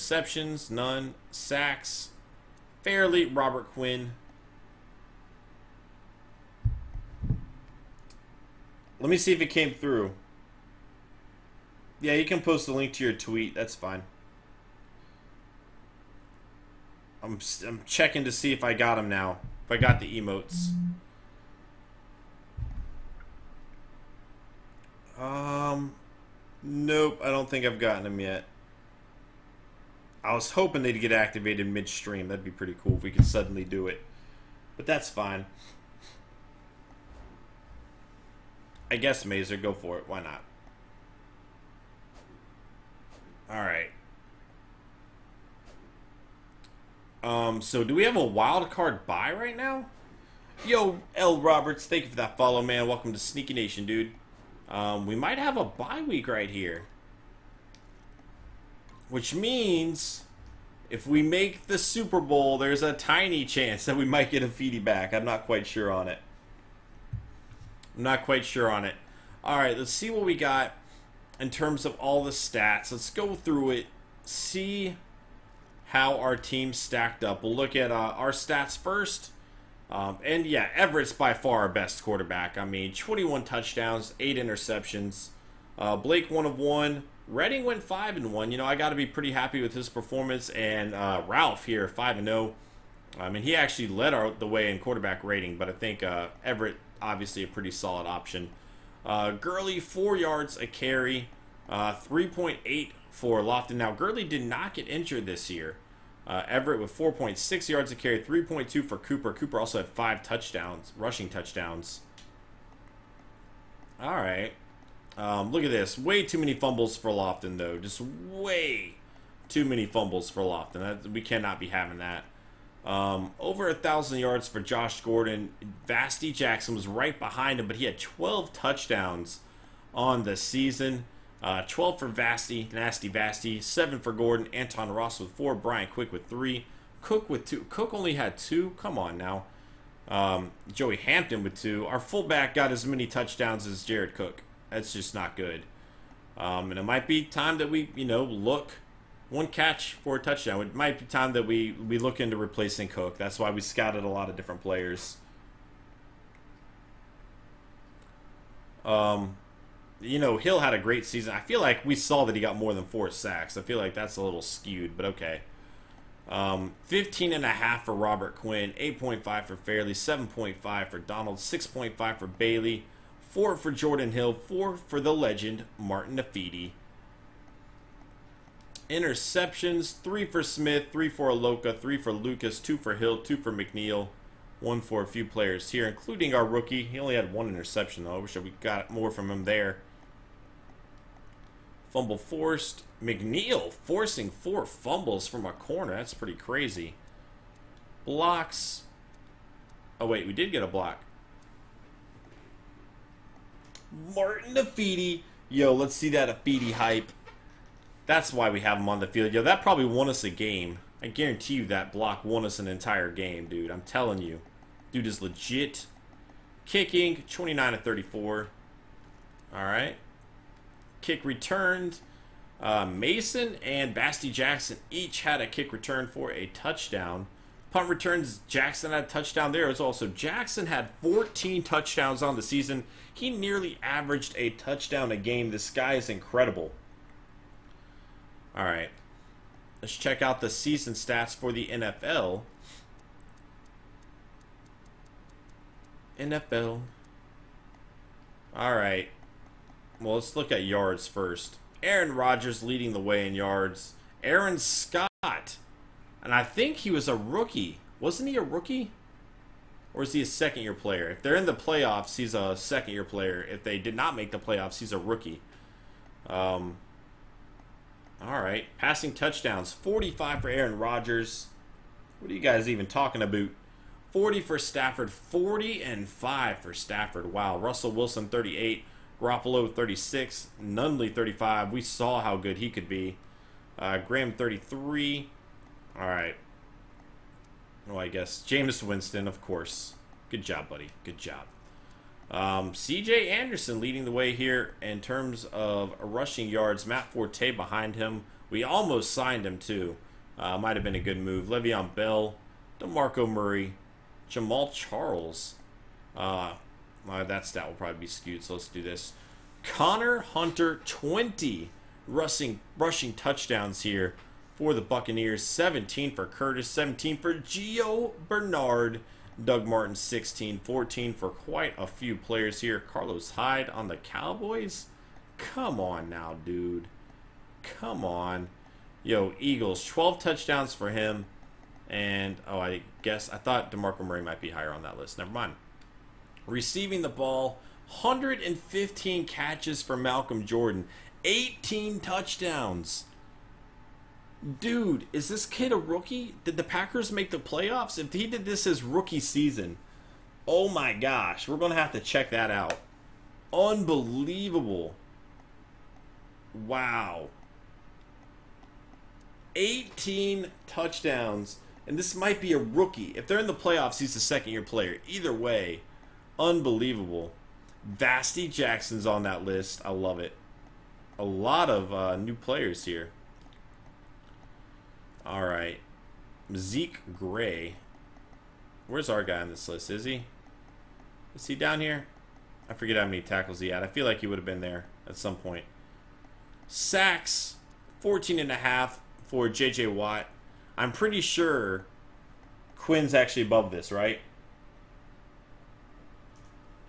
Interceptions, none. Sacks, Fairley, Robert Quinn. Let me see if it came through. Yeah, you can post a link to your tweet. That's fine. I'm checking to see if I got them now. If I got the emotes. Nope, I don't think I've gotten them yet. I was hoping they'd get activated midstream. That'd be pretty cool if we could suddenly do it. But that's fine. I guess, Mazer, go for it. Why not? Alright. So do we have a wild card buy right now? Yo, L. Roberts, thank you for that follow, man. Welcome to Sneaky Nation, dude. We might have a bye week right here. Which means if we make the Super Bowl, there's a tiny chance that we might get a Feedy back. I'm not quite sure on it. Alright, let's see what we got in terms of all the stats. Let's go through it, see how our team stacked up. We'll look at our stats first. And yeah, Everett's by far our best quarterback. I mean, 21 touchdowns, 8 interceptions. Blake 1 of 1. Redding went 5 and 1. You know, I got to be pretty happy with his performance. And Ralph here, 5 and 0. I mean, he actually led the way in quarterback rating, but I think Everett, obviously a pretty solid option. Gurley, 4 yards a carry, 3.8 for Lofton. Now, Gurley did not get injured this year. Everett with 4.6 yards a carry, 3.2 for Cooper. Cooper also had 5 touchdowns, rushing touchdowns. All right. Look at this. Way too many fumbles for Lofton, though. Just way too many fumbles for Lofton. We cannot be having that. Over 1,000 yards for Josh Gordon. Vasty Jackson was right behind him, but he had 12 touchdowns on the season. 12 for Vasty, Nasty Vasty. 7 for Gordon. Anton Ross with 4. Brian Quick with 3. Cook with 2. Cook only had 2. Come on now. Joey Hampton with 2. Our fullback got as many touchdowns as Jared Cook. That's just not good. And it might be time that we, look. 1 catch for a touchdown. It might be time that we look into replacing Cook. That's why we scouted a lot of different players. Hill had a great season. I feel like we saw that he got more than 4 sacks. I feel like that's a little skewed, but okay. 15.5 for Robert Quinn, 8.5 for Fairley, 7.5 for Donald, 6.5 for Bailey, 4 for Jordan Hill, 4 for the legend, Martin Nafidi. Interceptions, 3 for Smith, 3 for Aloka, 3 for Lucas, 2 for Hill, 2 for McNeil, 1 for a few players here, including our rookie. He only had 1 interception, though. I wish we got more from him there. Fumble forced. McNeil forcing 4 fumbles from a corner. That's pretty crazy. Blocks. Oh, wait, we did get a block. Martin Nafidi. Yo, let's see that Nafidi hype. That's why we have him on the field. Yo, that probably won us a game. I guarantee you that block won us an entire game, dude. I'm telling you. Dude is legit. Kicking, 29 of 34. All right. Kick returned. Mason and Basti Jackson each had a kick return for a touchdown. Punt returns, Jackson had a touchdown there as well. So Jackson had 14 touchdowns on the season. He nearly averaged a touchdown a game. This guy is incredible. All right. Let's check out the season stats for the NFL. NFL. All right. Well, let's look at yards first. Aaron Rodgers leading the way in yards. Aaron Scott. And I think he was a rookie. Wasn't he a rookie? Or is he a second-year player? If they're in the playoffs, he's a second-year player. If they did not make the playoffs, he's a rookie. All right. Passing touchdowns. 45 for Aaron Rodgers. What are you guys even talking about? 40 for Stafford. 40 and 5 for Stafford. Wow. Russell Wilson, 38. Garoppolo, 36. Nunley, 35. We saw how good he could be. Graham, 33. All right. Well, I guess Jameis Winston, of course. Good job, buddy. Good job. C.J. Anderson leading the way here in terms of rushing yards. Matt Forte behind him We almost signed him, too. Might have been a good move. Le'Veon Bell, DeMarco Murray, Jamal Charles. That stat will probably be skewed, so let's do this. Connor Hunter, 20 rushing touchdowns here for the Buccaneers. 17 for Curtis, 17 for Gio Bernard. Doug Martin, 16, 14 for quite a few players here. Carlos Hyde on the Cowboys? Come on now, dude. Come on. Yo, Eagles, 12 touchdowns for him. And, I thought DeMarco Murray might be higher on that list. Never mind. Receiving the ball, 115 catches for Malcolm Jordan. 18 touchdowns. Dude, is this kid a rookie? Did the Packers make the playoffs? If he did this his rookie season, oh my gosh, we're going to have to check that out. Unbelievable. Wow. 18 touchdowns, and this might be a rookie. If they're in the playoffs, he's a second-year player. Either way, unbelievable. Vasty Jackson's on that list. I love it. A lot of new players here. All right. Zeke Gray. Where's our guy on this list? Is he? Is he down here? I forget how many tackles he had. I feel like he would have been there at some point. Sacks, 14.5 for J.J. Watt. I'm pretty sure Quinn's actually above this, right?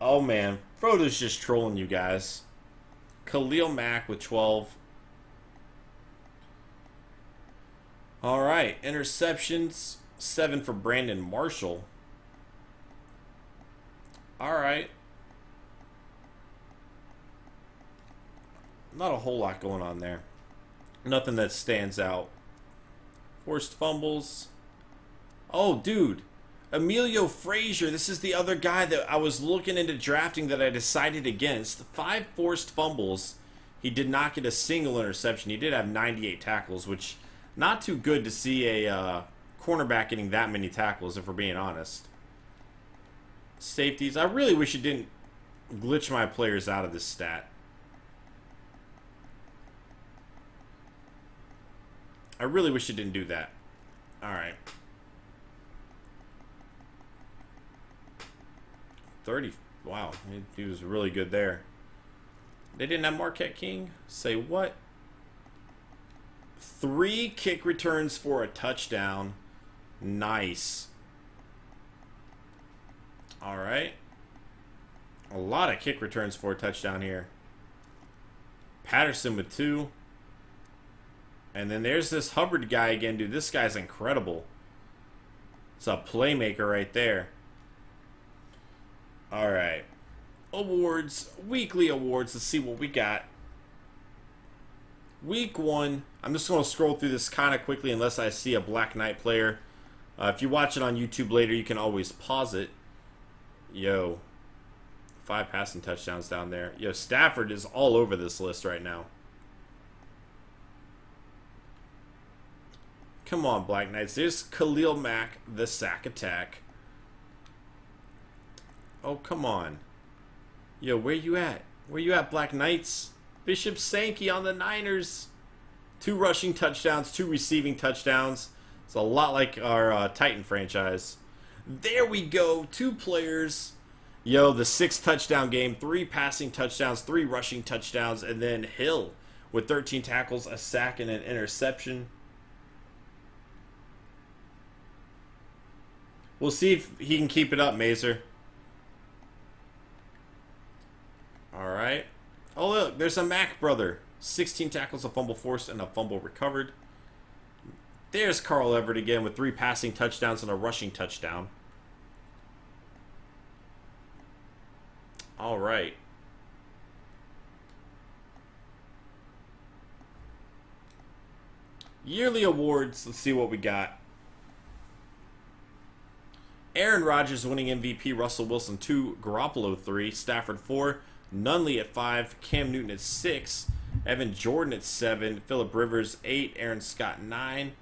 Oh, man. Frodo's just trolling you guys. Khalil Mack with 12. All right. Interceptions, 7 for Brandon Marshall. All right. Not a whole lot going on there. Nothing that stands out. Forced fumbles. Oh, dude. Emilio Frazier. This is the other guy that I was looking into drafting that I decided against. 5 forced fumbles. He did not get a single interception. He did have 98 tackles, which not too good to see a cornerback getting that many tackles, if we're being honest. Safeties. I really wish it didn't glitch my players out of this stat. I really wish it didn't do that. All right. 30. Wow. He was really good there. They didn't have Marquette King? Say what? 3 kick returns for a touchdown. Nice. All right. A lot of kick returns for a touchdown here. Patterson with 2. And then there's this Hubbard guy again, dude. This guy's incredible. It's a playmaker right there. All right. Awards. Weekly awards. Let's see what we got. Week 1. I'm just going to scroll through this kind of quickly unless I see a Black Knight player. If you watch it on YouTube later, you can always pause it. Yo. 5 passing touchdowns down there. Yo, Stafford is all over this list right now. Come on, Black Knights. There's Khalil Mack, the sack attack. Oh, come on. Yo, where you at? Where you at, Black Knights? Bishop Sankey on the Niners. 2 rushing touchdowns, 2 receiving touchdowns. It's a lot like our Titan franchise. There we go. 2 players. Yo, the 6 touchdown game. 3 passing touchdowns, 3 rushing touchdowns. And then Hill with 13 tackles, a sack, and an interception. We'll see if he can keep it up, Mazer. All right. Oh, look, there's a Mack brother. 16 tackles, a fumble forced, and a fumble recovered. There's Carl Everett again with 3 passing touchdowns and a rushing touchdown. All right. Yearly awards. Let's see what we got. Aaron Rodgers winning MVP, Russell Wilson 2, Garoppolo 3, Stafford 4, Nunley at 5, Cam Newton at 6, Evan Jordan at 7, Phillip Rivers 8, Aaron Scott 9,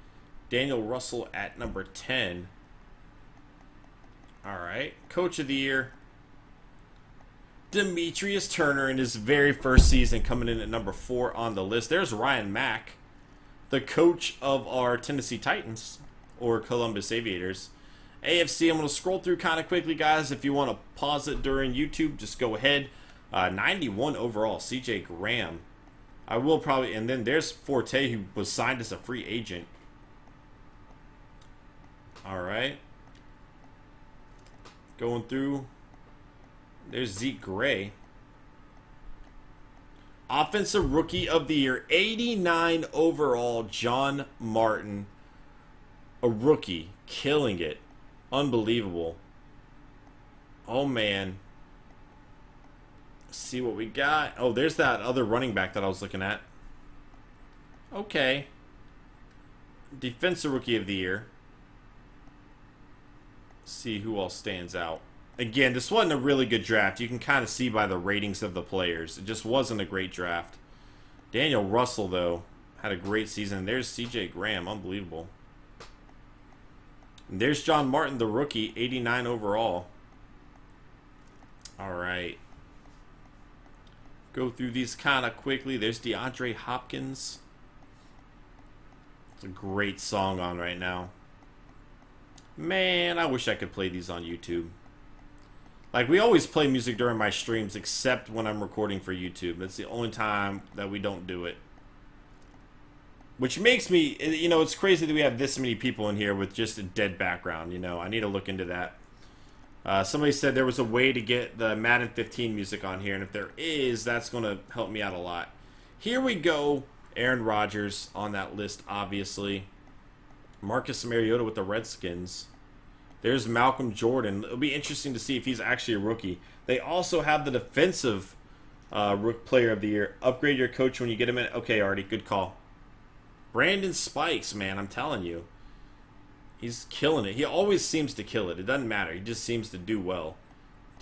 Daniel Russell at number 10. All right, Coach of the Year, Demetrius Turner in his very first season coming in at number 4 on the list. There's Ryan Mack. the coach of our Tennessee Titans or Columbus Aviators. AFC, I'm going to scroll through kind of quickly, guys. If you want to pause it during YouTube, just go ahead. 91 overall, CJ Graham. I will probably, and then there's Forte, who was signed as a free agent. All right. Going through. There's Zeke Gray. Offensive Rookie of the Year, 89 overall, John Martin. A rookie, killing it. Unbelievable. Oh, man. Let's see what we got. Oh, there's that other running back that I was looking at. Okay. Defensive Rookie of the Year. Let's see who else stands out. Again, this wasn't a really good draft. You can kind of see by the ratings of the players. It just wasn't a great draft. Daniel Russell, though, had a great season. There's CJ Graham. Unbelievable. And there's John Martin, the rookie, 89 overall. All right. Go through these kind of quickly. There's DeAndre Hopkins. It's a great song on right now. Man, I wish I could play these on YouTube. Like, we always play music during my streams, except when I'm recording for YouTube. That's the only time that we don't do it. Which makes me, you know, it's crazy that we have this many people in here with just a dead background, you know. I need to look into that. Somebody said there was a way to get the Madden 15 music on here, and if there is, that's going to help me out a lot. Here we go. Aaron Rodgers on that list, obviously. Marcus Mariota with the Redskins. There's Malcolm Jordan. It'll be interesting to see if he's actually a rookie. They also have the defensive player of the year. Upgrade your coach when you get him in. Okay, Artie, good call. Brandon Spikes, man, I'm telling you. He's killing it. He always seems to kill it. It doesn't matter. He just seems to do well.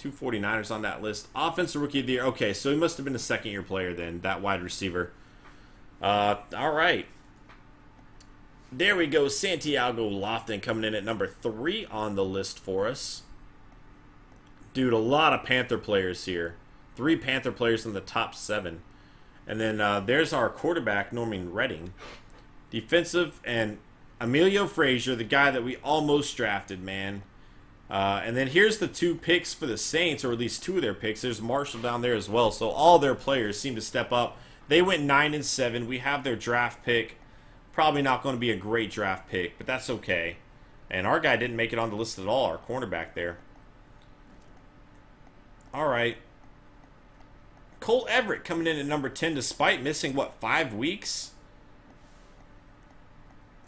249ers on that list. Offensive Rookie of the Year. Okay, so he must have been a second-year player then, that wide receiver. All right. There we go. Santiago Lofton coming in at number 3 on the list for us. Dude, a lot of Panther players here. 3 Panther players in the top 7. And then there's our quarterback, Norman Redding. Defensive, and Emilio Frazier, the guy that we almost drafted, man. And then here's the 2 picks for the Saints, or at least 2 of their picks. There's Marshall down there as well. So all their players seem to step up. They went 9 and 7. We have their draft pick. Probably not going to be a great draft pick, but that's okay. And our guy didn't make it on the list at all, our cornerback there. All right. Cole Everett coming in at number 10 despite missing, what, 5 weeks?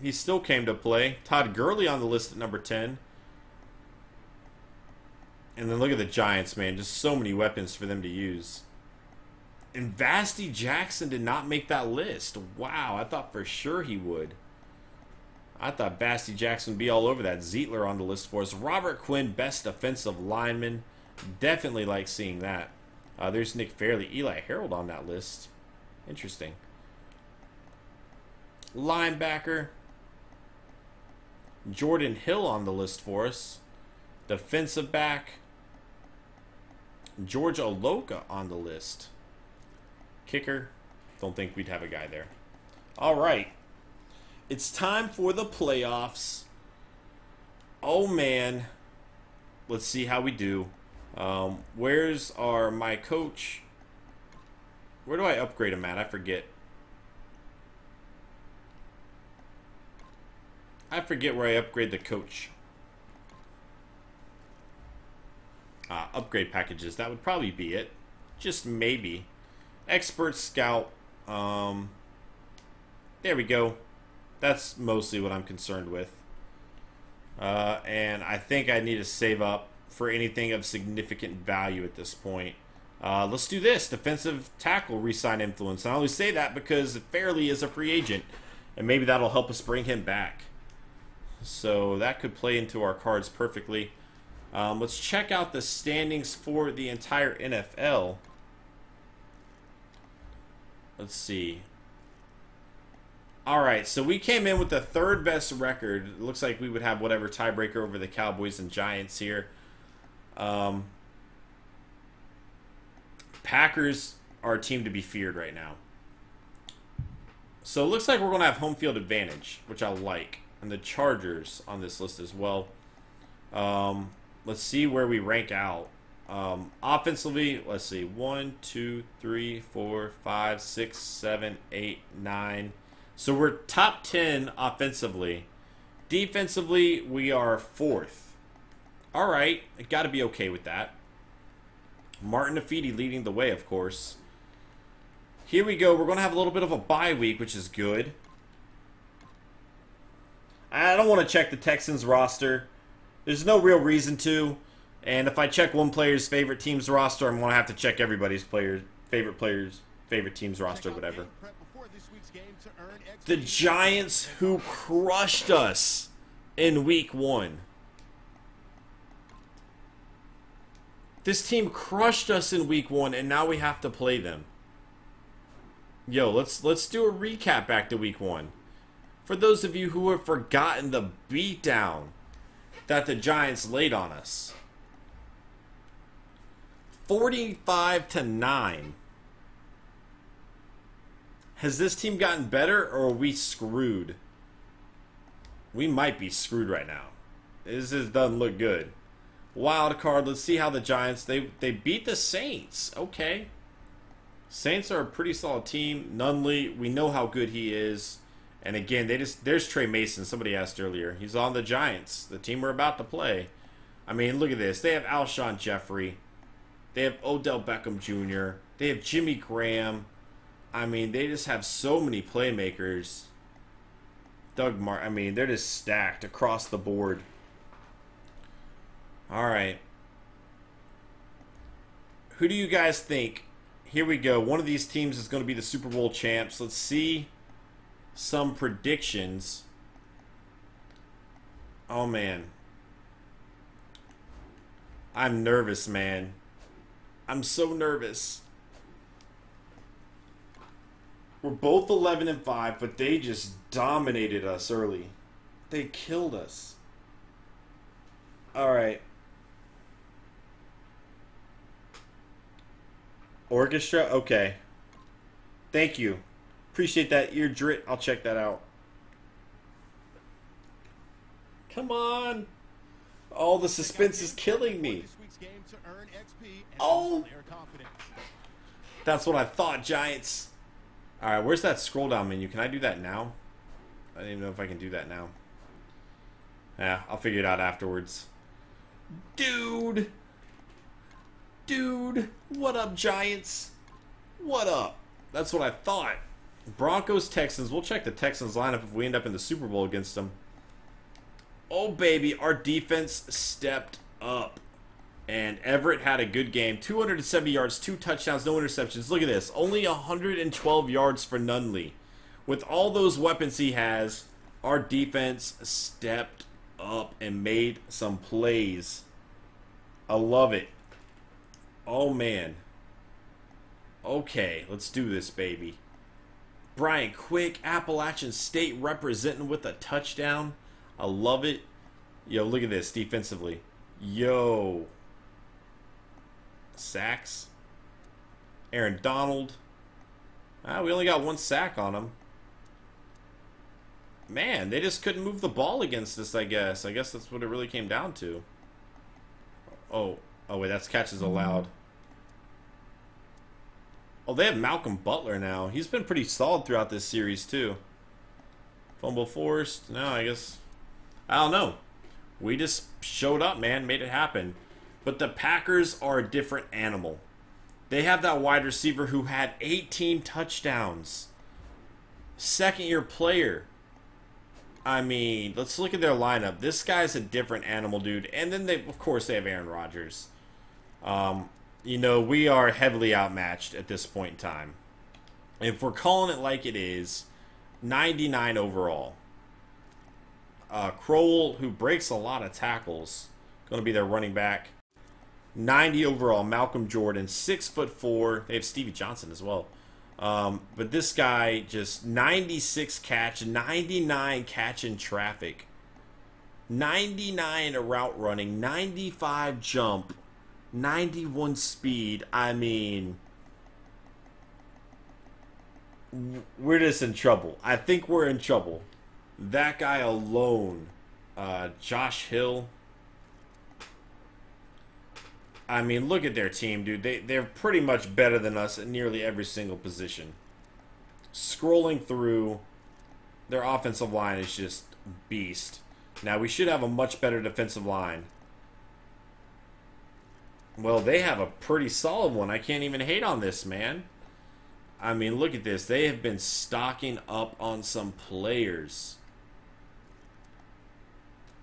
He still came to play. Todd Gurley on the list at number 10. And then look at the Giants, man. Just so many weapons for them to use. And Vasty Jackson did not make that list. Wow, I thought for sure he would. I thought Vasty Jackson would be all over that. Zietler on the list for us. Robert Quinn, best defensive lineman. Definitely like seeing that. There's Nick Fairley. Eli Harold on that list. Interesting. Linebacker. Jordan Hill on the list for us. Defensive back. George Oloka on the list. Kicker. Don't think we'd have a guy there. All right. It's time for the playoffs. Oh, man. Let's see how we do. Where's my coach? Where do I upgrade him at? I forget. I forget where I upgrade the coach. Upgrade packages. That would probably be it. Just maybe. Expert Scout. There we go. That's mostly what I'm concerned with. And I think I need to save up for anything of significant value at this point. Let's do this. Defensive tackle re-sign influence. And I only say that because Fairley is a free agent. And maybe that'll help us bring him back. So that could play into our cards perfectly. Let's check out the standings for the entire NFL. Let's see. All right, so we came in with the 3rd best record. It looks like we would have whatever tiebreaker over the Cowboys and Giants here. Packers are a team to be feared right now. So it looks like we're going to have home field advantage, which I like. And the Chargers on this list as well. Let's see where we rank out. Offensively, let's see. 1, 2, 3, 4, 5, 6, 7, 8, 9. So we're top 10 offensively. Defensively, we are 4th. All right. I got to be okay with that. Martin Afidi leading the way, of course. Here we go. We're going to have a little bit of a bye week, which is good. I don't want to check the Texans roster. There's no real reason to. And if I check one player's favorite team's roster, I'm going to have to check everybody's favorite team's roster, whatever. The Giants, who crushed us in week 1. This team crushed us in week 1, and now we have to play them. Yo, let's do a recap back to week 1. For those of you who have forgotten the beatdown that the Giants laid on us. 45-9. Has this team gotten better, or are we screwed? We might be screwed right now. This just doesn't look good. Wild card. Let's see how the Giants, they beat the Saints. Okay. Saints are a pretty solid team. Nunley, we know how good he is. And again, there's Trey Mason. Somebody asked earlier. He's on the Giants, the team we're about to play. I mean, look at this. They have Alshon Jeffrey. They have Odell Beckham Jr. They have Jimmy Graham. I mean, they just have so many playmakers. I mean, they're just stacked across the board. All right. Who do you guys think? Here we go. One of these teams is going to be the Super Bowl champs. Let's see some predictions. Oh, man. I'm nervous, man. I'm so nervous. We're both 11-5, but they just dominated us early. They killed us. All right. Orchestra? Okay. Thank you. Appreciate that ear drit. I'll check that out. Come on. Oh, the suspense is killing me. Oh. That's what I thought, Giants. All right, where's that scroll down menu? Can I do that now? I don't even know if I can do that now. Yeah, I'll figure it out afterwards. Dude, what up, Giants? What up? That's what I thought. Broncos, Texans. We'll check the Texans lineup if we end up in the Super Bowl against them. Oh, baby, our defense stepped up. And Everett had a good game. 270 yards, 2 touchdowns, no interceptions. Look at this. Only 112 yards for Nunley. With all those weapons he has, our defense stepped up and made some plays. I love it. Oh, man. Okay, let's do this, baby. Brian Quick, Appalachian State representing with a touchdown. I love it. Yo, look at this defensively. Yo. Sacks. Aaron Donald. We only got 1 sack on him. Man, they just couldn't move the ball against us, I guess. I guess that's what it really came down to. Oh wait, that's catches allowed. Oh, they have Malcolm Butler now. He's been pretty solid throughout this series, too. Fumble forced. No, I guess. I don't know. We just showed up, man. Made it happen. But the Packers are a different animal. They have that wide receiver who had 18 touchdowns. Second-year player. I mean, let's look at their lineup. This guy's a different animal, dude. And then, of course, they have Aaron Rodgers. You know, we are heavily outmatched at this point in time. If we're calling it like it is, 99 overall. Crowell, who breaks a lot of tackles, going to be their running back. 90 overall. Malcolm Jordan, 6'4". They have Stevie Johnson as well. But this guy just 96 catch, 99 catch in traffic, 99 route running, 95 jump, 91 speed. I mean, we're just in trouble. I think we're in trouble. That guy alone, Josh Hill. I mean, look at their team, dude. They're pretty much better than us at nearly every single position. Scrolling through, their offensive line is just beast. Now, we should have a much better defensive line. Well, they have a pretty solid one. I can't even hate on this, man. I mean, look at this. They have been stocking up on some players.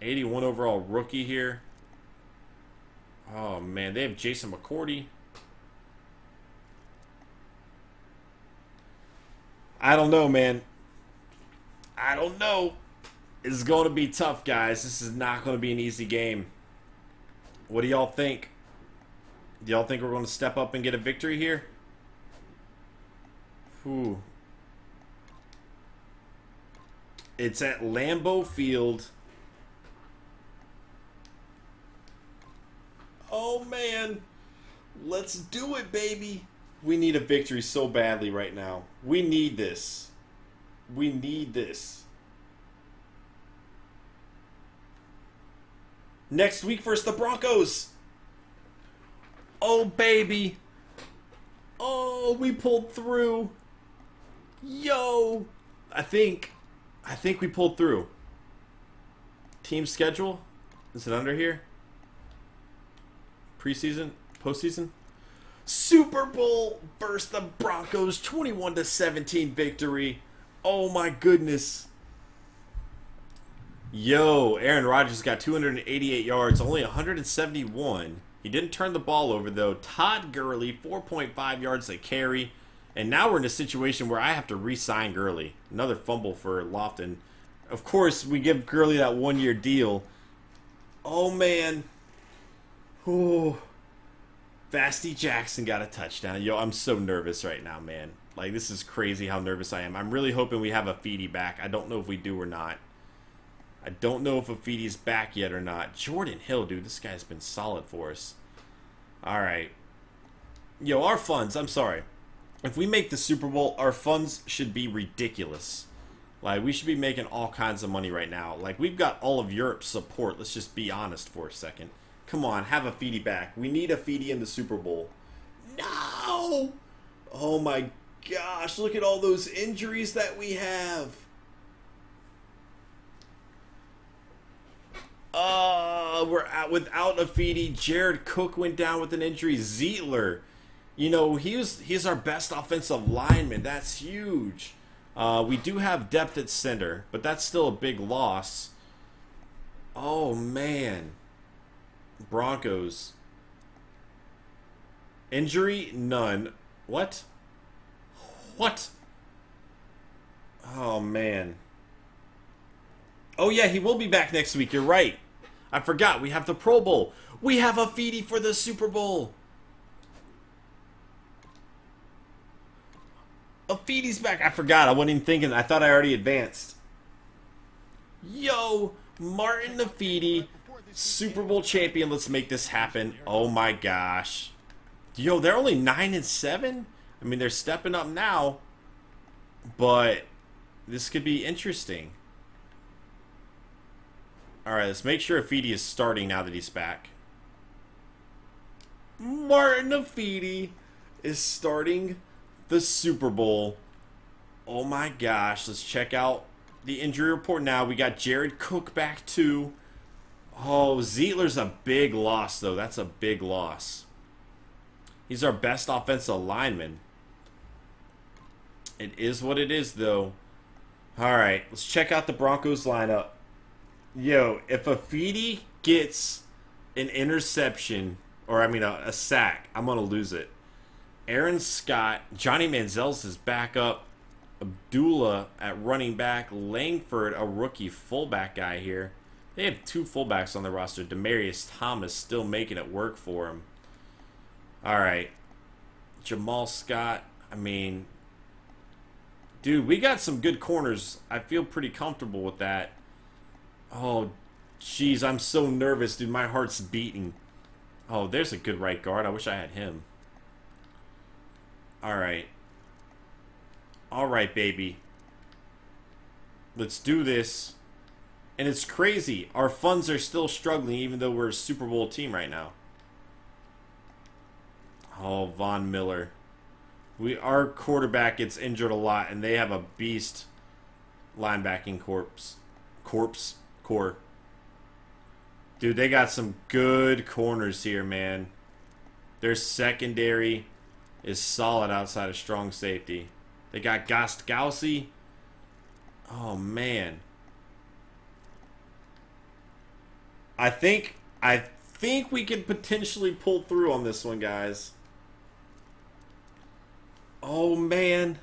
81 overall rookie here. Oh, man. They have Jason McCourty. I don't know, man. I don't know. It's going to be tough, guys. This is not going to be an easy game. What do y'all think? Do y'all think we're going to step up and get a victory here? Whew. It's at Lambeau Field. Oh, man. Let's do it, baby. We need a victory so badly right now. We need this. We need this. Next week versus the Broncos. Oh, baby. Oh, we pulled through. Yo. I think we pulled through. Team schedule? Is it under here? Preseason? Postseason? Super Bowl versus the Broncos. 21-17 victory. Oh, my goodness. Yo, Aaron Rodgers got 288 yards, only 171. He didn't turn the ball over, though. Todd Gurley, 4.5 yards a carry. And now we're in a situation where I have to re-sign Gurley. Another fumble for Lofton. Of course, we give Gurley that one-year deal. Oh, man. Ooh. Vasty Jackson got a touchdown. Yo, I'm so nervous right now, man. Like, this is crazy how nervous I am. I'm really hoping we have a Feedy back. I don't know if we do or not. I don't know if Afiti's back yet or not. Jordan Hill, dude, this guy's been solid for us. All right. Yo, our funds, I'm sorry. If we make the Super Bowl, our funds should be ridiculous. Like, we should be making all kinds of money right now. Like, we've got all of Europe's support. Let's just be honest for a second. Come on, have Afiti back. We need Afiti in the Super Bowl. No! Oh, my gosh. Look at all those injuries that we have. We're out without Afiti. Jared Cook went down with an injury. Zietler, you know, he's our best offensive lineman. That's huge. We do have depth at center, but that's still a big loss. Oh, man. Broncos. Injury? None. What? What? Oh, man. Oh, yeah, he will be back next week. You're right. I forgot. We have the Pro Bowl. We have Afiti for the Super Bowl. Afiti's back. I forgot. I wasn't even thinking. I thought I already advanced. Yo, Martin Afiti, Super Bowl champion. Let's make this happen. Oh, my gosh. Yo, they're only 9-7? I mean, they're stepping up now. But this could be interesting. Alright, let's make sure Afiti is starting now that he's back. Martin Afiti is starting the Super Bowl. Oh my gosh, let's check out the injury report now. We got Jared Cook back too. Oh, Zietler's a big loss though. That's a big loss. He's our best offensive lineman. It is what it is though. Alright, let's check out the Broncos lineup. Yo, if Afiti gets an interception, or I mean a sack, I'm going to lose it. Aaron Scott, Johnny Manziel's his backup. Abdullah at running back. Langford, a rookie fullback guy here. They have two fullbacks on the roster. Demarius Thomas still making it work for him. All right. Jamal Scott, I mean, dude, we got some good corners. I feel pretty comfortable with that. Oh, jeez, I'm so nervous, dude. My heart's beating. Oh, there's a good right guard. I wish I had him. All right. Alright, baby. Let's do this. And it's crazy. Our funds are still struggling even though we're a Super Bowl team right now. Oh, Von Miller. Our quarterback gets injured a lot, and they have a beast linebacking core. Dude, they got some good corners here, man. Their secondary is solid outside of strong safety. They got Gostkowski. Oh, man. I think we could potentially pull through on this one, guys. Oh, man.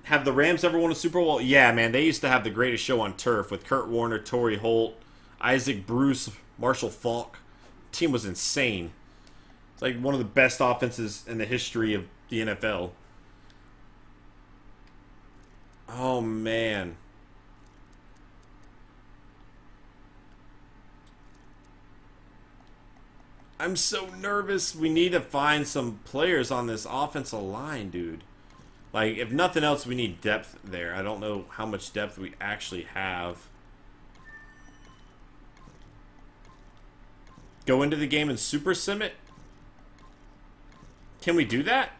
Have the Rams ever won a Super Bowl? Yeah, man. They used to have the greatest show on turf with Kurt Warner, Torrey Holt, Isaac Bruce, Marshall Faulk. The team was insane. It's like one of the best offenses in the history of the NFL. Oh, man. I'm so nervous. We need to find some players on this offensive line, dude. Like, if nothing else, we need depth there. I don't know how much depth we actually have. Go into the game and super sim it? Can we do that?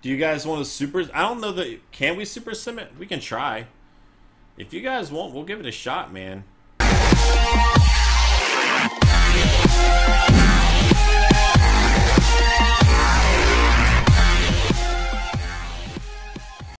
Do you guys want to super... I don't know that... Can we super sim it? We can try. If you guys want, we'll give it a shot, man.